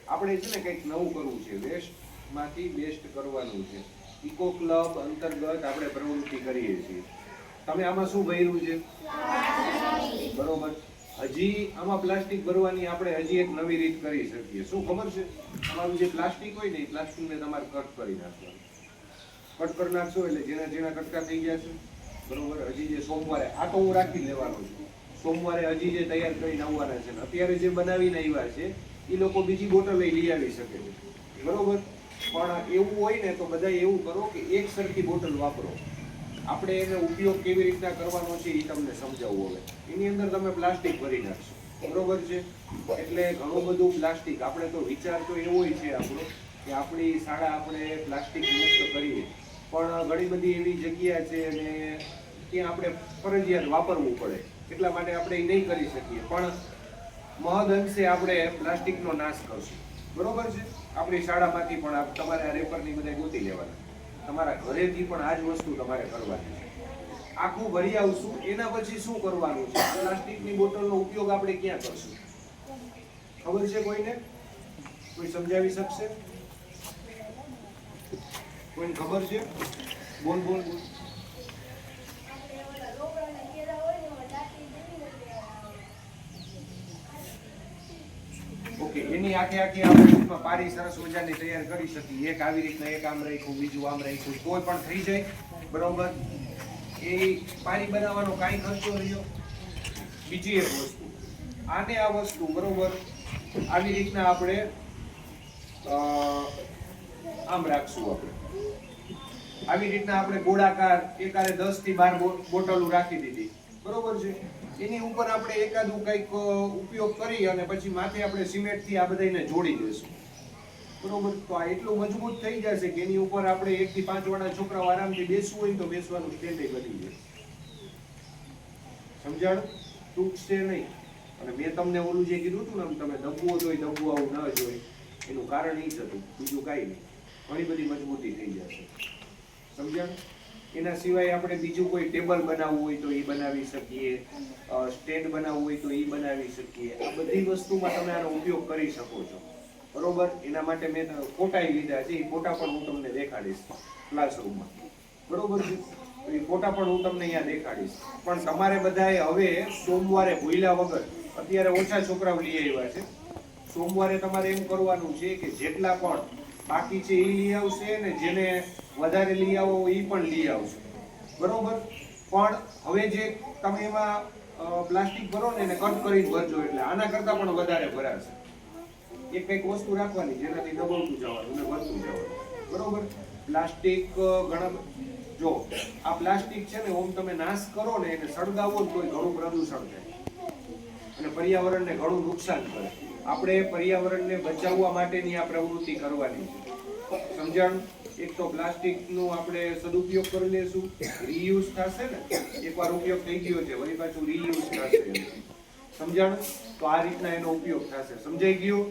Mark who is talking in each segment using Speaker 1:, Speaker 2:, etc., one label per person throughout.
Speaker 1: આપણે છે ને કંઈક નવું કરવું છે, વેસ્ટમાંથી બેસ્ટ કરવાનું છે. ઇકો ક્લબ અંતર્ગત આપણે પ્રવૃત્તિ કરીએ છીએ. તમે આમાં શું ભર્યું છે? બરોબર. હજી આમાં પ્લાસ્ટિક ભરવાની આપણે હજી એક નવી રીત કરી શકીએ. શું ખબર છે? તમારું જે પ્લાસ્ટિક હોય ને એ પ્લાસ્ટિકને તમારે કટ કરી નાખવાનું. કટ કરી નાખશો એટલે જેના જેના કટકા થઈ ગયા છે, બરોબર. હજી જે સોમવારે, આ તો હું રાખી લેવાનું છું, સોમવારે હજી જે તૈયાર કરીને આવવાના છે ને અત્યારે જે બનાવીને આવ્યા છે એ લોકો બીજી બોટલ લઈ આવી શકે છે, બરોબર. પણ એવું હોય ને તો બધા એવું કરો કે એક સરખી બોટલ વાપરો. આપણે એને ઉપયોગ કેવી રીતના કરવાનો છે એ તમને સમજાવવું. હવે એની અંદર તમે પ્લાસ્ટિક ભરી નાખશો, બરોબર છે. એટલે ઘણું બધું પ્લાસ્ટિક, આપણે તો વિચાર તો એવો છે આપણો કે આપણી શાળા આપણે પ્લાસ્ટિક મુક્ત કરીએ, પણ ઘણી બધી એવી જગ્યા છે અને ત્યાં આપણે ફરજિયાત વાપરવું પડે, એટલા માટે આપણે એ નહીં કરી શકીએ. પણ મહદઅંશે આપણે પ્લાસ્ટિકનો નાશ કરશું, બરોબર છે. આપણી શાળામાંથી પણ તમારે આ રેપરની બધા ગોતી લેવાના, તમારા ઘરેથી પણ આ જ વસ્તુ તમારે કરવાની છે. આખું ભરી આવશું, એના પછી શું કરવાનું છે? પ્લાસ્ટિકની બોટલનો ઉપયોગ આપણે ક્યાં કરશું? ખબર છે કોઈને? કોઈ સમજાવી શકશે? કોઈને ખબર છે? બોલ બોલ બોલ. ઓકે, એની આખે આખી આપણે પારી સરસ મજાની તૈયાર કરી શકીએ. એક આવી રીતના, એક આમ રાખ્યું, બીજું આમ રાખ્યું, કોઈ પણ થઈ જાય, બરોબર. એ પારી બનાવવાનો કાંઈ ખર્ચો રહ્યો. બીજી એક વસ્તુ, આને આ વસ્તુ, બરોબર, આવી રીતના આપણે આમ રાખશું. આપણે આવી રીતના આપણે ગોળાકાર એકારે 10 થી 12 બોટલો રાખી દીધી, બરોબર છે. એની ઉપર આપણે એકાદું કંઈક ઉપયોગ કરી અને પછી માથે આપણે સિમેન્ટથી આ બધાને જોડી દઈશું, બરોબર. તો આ એટલું મજબૂત થઈ જશે કે એની ઉપર આપણે 1 થી 5 વાળા છોકરાઓ આરામથી બેસવું હોય તો બેસવાનું સ્ટેન્ડ બની જાય. સમજાણું? તૂટશે નહીં. અને મેં તમને ઓલું જે કીધું હતું ને, તમે દબવું હોય તો દબવું આવું ન જોઈએ, એનું કારણ એ જ હતું, બીજું કાંઈ નહીં. ઘણી બધી મજબૂતી થઈ જશે. સમજાણું? એના સિવાય આપણે બીજું કોઈ ટેબલ બનાવવું હોય તો એ બનાવી શકીએ, સ્ટેન્ડ બનાવવું હોય તો એ બનાવી શકીએ. આ બધી વસ્તુમાં તમે આનો ઉપયોગ કરી શકો છો, બરોબર. એના માટે મેં ફોટા લીધા છે, એ ફોટા પણ હું તમને દેખાડીશ ક્લાસરૂમમાં, બરોબર છે. તો એ ફોટા પણ હું તમને અહીંયા દેખાડીશ. પણ તમારે બધાએ હવે સોમવારે ભૂલ્યા વગર, અત્યારે ઓછા છોકરાઓ લઈ આવ્યા છે, સોમવારે તમારે એમ કરવાનું છે કે જેટલા પણ બાકી છે એ લઈ આવશે ને જેને વધારે લઈ આવો એ પણ લઈ આવશે, બરોબર. પણ હવે જે તમે એમાં પ્લાસ્ટિક ભરો ને એને કટ કરીને ભરજો, એટલે આના કરતા પણ વધારે ભરાશે. એક કંઈક વસ્તુ રાખવાની જેનાથી દબાવતું જવાનું અને ભરતું જવાનું, બરોબર. પ્લાસ્ટિક ઘણા, જો આ પ્લાસ્ટિક છે ને, ઓમ તમે નાશ કરો ને, એને સળગાવો તો ઘણું પ્રદૂષણ થાય અને પર્યાવરણને ઘણું નુકસાન કરે. આપણે પર્યાવરણને બચાવવા માટેની આ પ્રવૃત્તિ કરવાની છે. સમજાણું? એક તો પ્લાસ્ટિકનો આપણે સદુપયોગ કરી લેશું, રીયુઝ થશે ને, એકવાર ઉપયોગ થઈ ગયો છે વળી પાછું રીયુઝ થશે. સમજાણું? તો આ રીતના એનો ઉપયોગ થશે. સમજાઈ ગયું?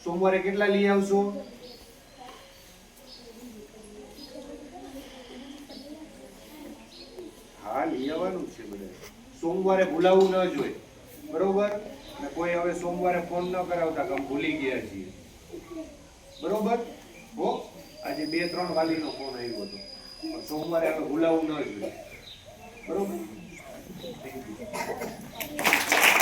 Speaker 1: સોમવારે કેટલા લઈ આવશો? હા, લઈ આવવાનું છે બધા. સોમવારે ભૂલાવું ન જોઈએ, બરોબર. અને કોઈ હવે સોમવારે ફોન ન કરાવતા કે અમે ભૂલી ગયા છીએ, બરોબર. હો, આજે 2-3 વાલીનો ફોન આવ્યો હતો, પણ સોમવારે હવે ભૂલાવું ન જોઈએ, બરોબર. Thank you.